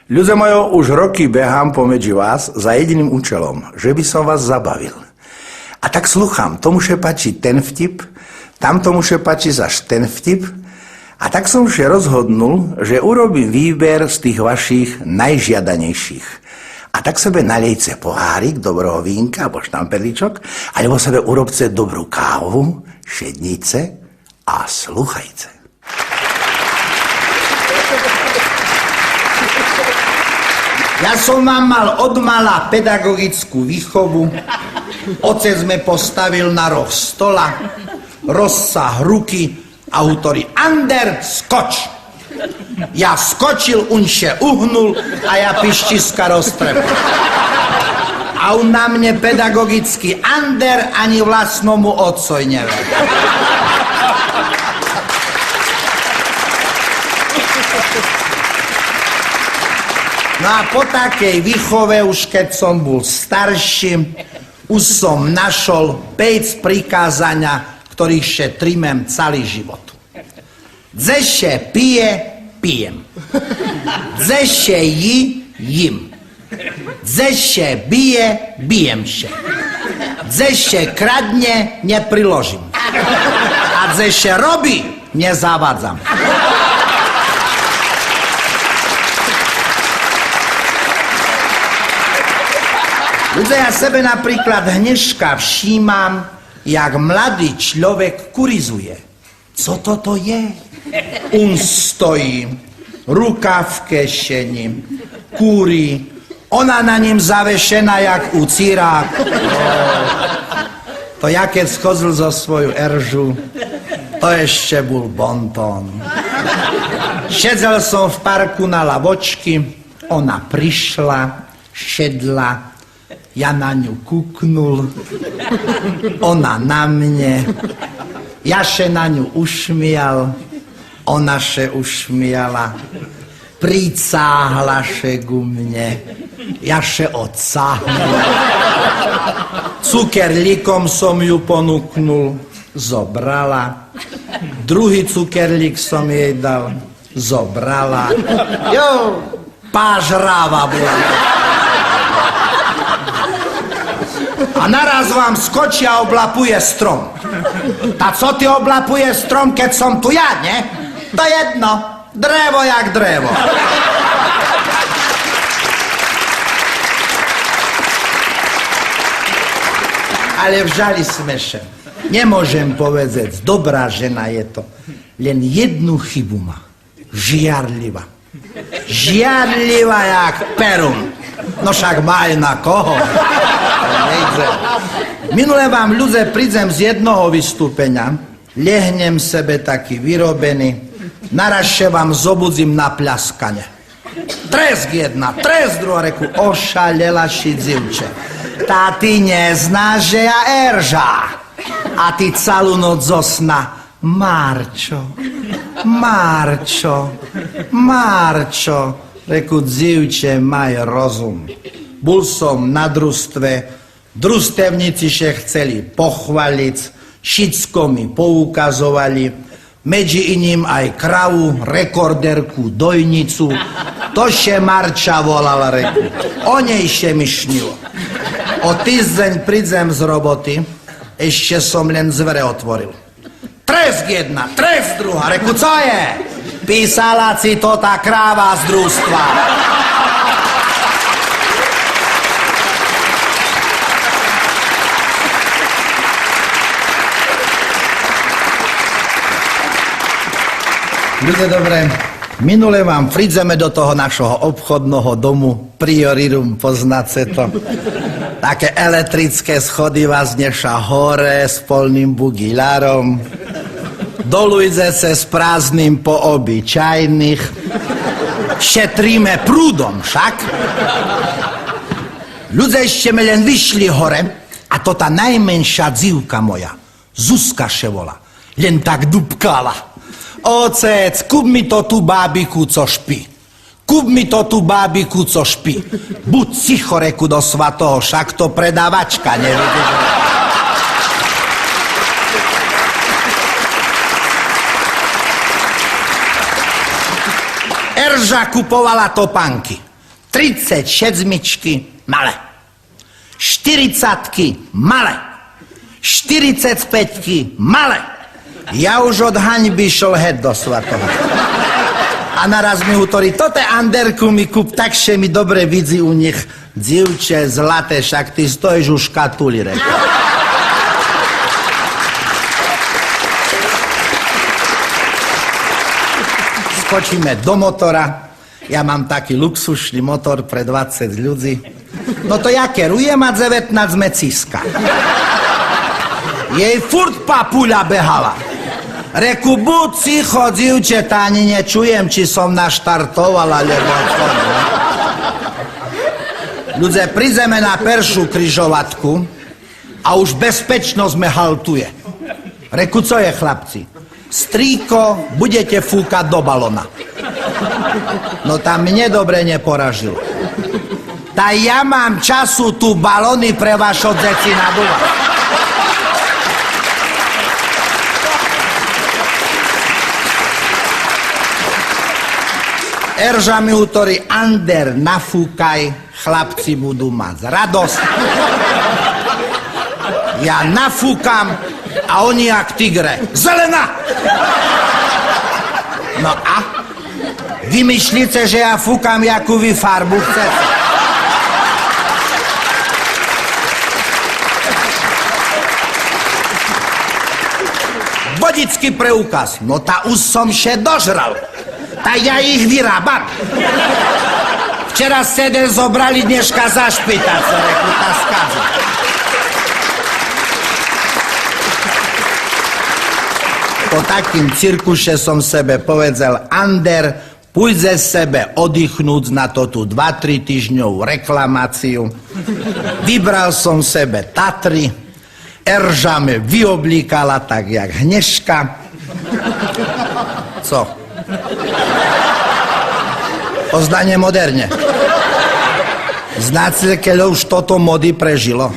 Ľudia mojo, už roky behám pomedzi vás za jediným účelom, že by som vás zabavil. A tak sluchám, tomu še páči ten vtip, tamtomu še páči zaš ten vtip, a tak som še rozhodnul, že urobím výber z tých vašich najžiadanejších. A tak sebe nalejce pohárik dobrého vínka alebo štamperličok, alebo sebe urobce dobrú kávu, šednice a sluchajce. Ja som vám mal odmala pedagogickú výchovu, otec me postavil na roh stola, rozsah ruky a hovorí: Ander, skoč! Ja skočil, on še uhnul a ja piščiska roztrepil. A on na mne pedagogicky Ander ani vlastnomu otcoj never. No a po takej výchove, už keď som bol starší, už som našol 5 prikázania, ktorých še trimem celý život. Dzeše pije, pijem. Dzeše jim. Dzeše bije, bijem še. Dzeše kradne, nepriložím. A dzeše robí, nezavadzam. Ľudia, ja sebe napríklad dneška všímam, jak mladý človek kurizuje. Co toto je? On stojí, ruka v kešeni, kúri, ona na ním zavešená jak u círák. To ja keď schodil zo svoju eržu, to ešte bol bontón. Šedzel som v parku na lavočky, ona prišla, šedla, ja na ňu kúknul, ona na mne, ja še na ňu ušmial, ona še ušmiala, pricáhla še ku mne, ja še odsáhnul. Cukerlíkom som ju ponúknul, zobrala, druhý cukerlík som jej dal, zobrala, jo, pážráva bola. A naraz vám skočí a oblapuje strom. A co ty oblapuje strom, keď som tu ja, ne? To jedno, drevo jak drevo. Ale v žali smeše. Nemôžem povedať, dobrá žena je to. Len jednu chybu má. Žiarlivá. Žiarlivá jak perun. No však maj na koho? Minule vám, ľudia, prídem z jednoho vystúpenia, lehnem sebe taký vyrobený, narazše vám zobudzím na pľaskanie. Tresk jedna, tresk druhá, reku, ošalela ši dzivče. Tá ty neznáš, že ja erža. A ty celú noc zo sna, Marčo, Marčo, Marčo. Reku, dzivče, maj rozum. Bol som na družstve, družstevníci še chceli pochvaliť, všetko mi poukazovali, medzi iným aj kravu, rekorderku, dojnicu, to še Marča volala, reku. O nej še mi šnilo. O týždeň prídem z roboty, ešte som len zvere otvoril. Tresk jedna, tresk druhá, reku, co je? Písala si to tá kráva z družstva. Ľudia, dobre, minule vám prídeme do toho našho obchodného domu, Priorirum, poznáte to. Také elektrické schody vás neša hore s polným bugilárom. Dolujte se s prázdnym po obyčajných. Šetríme prúdom však. Ľudia ešte mi len vyšli hore a to tá najmenšia dzivka moja, Zuzka še volá, len tak dupkala. Ocec, kúp mi to tú bábiku, co špí. Kúp mi to tú bábiku, co špí. Buď ticho, reku, do svatoho, však to predávačka, nevidíš? Erža kupovala topánky. 37 malé. 40 malé. 45 malé. Ja už od haňby šel het do svatoho. A naraz mi hovorí, toto Anderku mi kúp, takže mi dobre vidí u nich dzivče zlaté, však ty stojíš u škatuli, rekao. Skočíme do motora, ja mám taký luxusný motor pre 20 ľudí. No to ja kerujem a 19 meciska. Jej furt papuľa behala. Reku, buď cicho, dzivčeta, ani nečujem, či som naštartoval, alebo čo. Ľudia, prídeme na peršiu križovatku a už bezpečno sme haltuje. Reku, co je, chlapci? Strýko, budete fúkať do balona. No tam mne dobre neporažilo. Tá ja mám času tu balóny pre vás od deci nadúvať. Erža mi hovorí, Ander, nafúkaj, chlapci budú mať radosť. Ja nafúkam a oni jak tigre. Zelená! No a? Vy myslíte, že ja fúkam, jakú vy farbu chcete? Vodický preukaz. No tá už som še dožral. Tá ja ich vyrábam. Včera ste zobrali, dneška za špitať, sa rekli, tá skaza. Po takým cirkuše som sebe povedal, Ander, pôjde sebe oddychnúť na to tu 2-3 týždňovú reklamáciu. Vybral som sebe Tatry, Erža me vyoblíkala tak, jak Hnežka. Co? Ozdanie moderne. Znáte, keď už toto mody prežilo?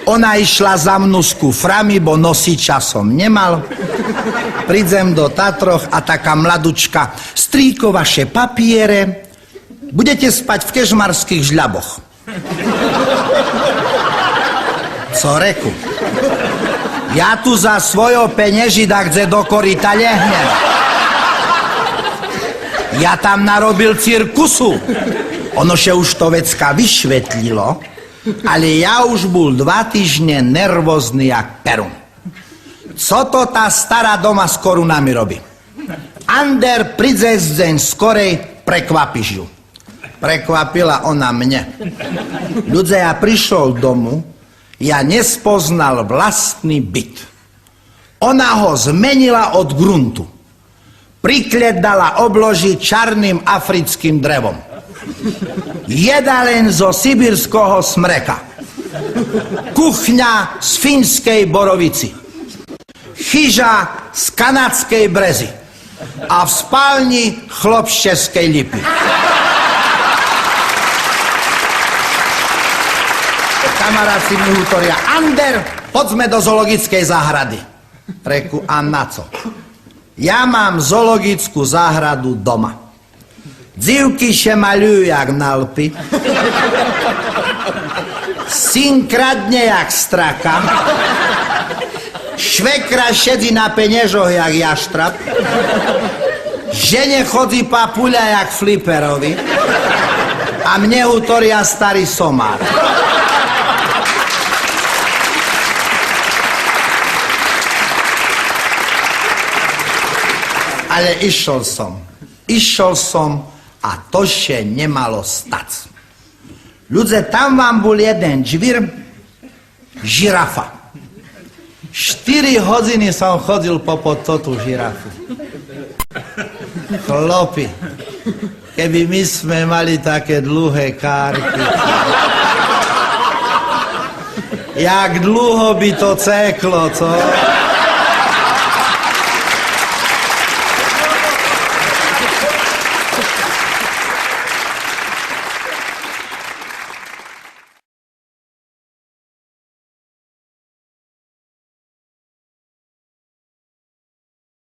Ona išla za mnou s kuframi, bo nosiča som nemal. Prídem do Tatroch a taká mladučka, strýko, vaše papiere, budete spať v kežmarských žľaboch. Co reku? Ja tu za svojho peniežida, kde do koryta lehnem. Ja tam narobil cirkusu. Ono še už to vecka vyšvetlilo, ale ja už bol 2 týždne nervózny jak perun. Co to tá stará doma s korunami robí? Ander, príde deň skorej, prekvapíš ju. Prekvapila ona mne. Ľudia, ja prišiel domu, ja nespoznal vlastný byt. Ona ho zmenila od gruntu. Priklet dala obložiť čarným africkým drevom. Jedalen zo sibírskoho smreka. Kuchňa z fínskej borovici. Chyža z kanadskej brezy. A v spálni chlop z českej lipy. Kamaráci mi hovoria, Ander, poďme do zoologickej záhrady. Reku, a na co? Ja mám zoologickú záhradu doma. Dzivky še maľujú jak nalpy. Syn kradne jak straka. Švekra šedí na peniežoch jak jaštrab. Žene chodí papuľa jak fliperovi. A mne hovoria starý somár. Ale išiel som a to še nemalo stať. Ľudia, tam vám bol jeden džvír, žirafa. 4 hodiny som chodil popod tú žirafu. Chlopi, keby my sme mali také dlhé kárky, jak dlho by to ceklo, co?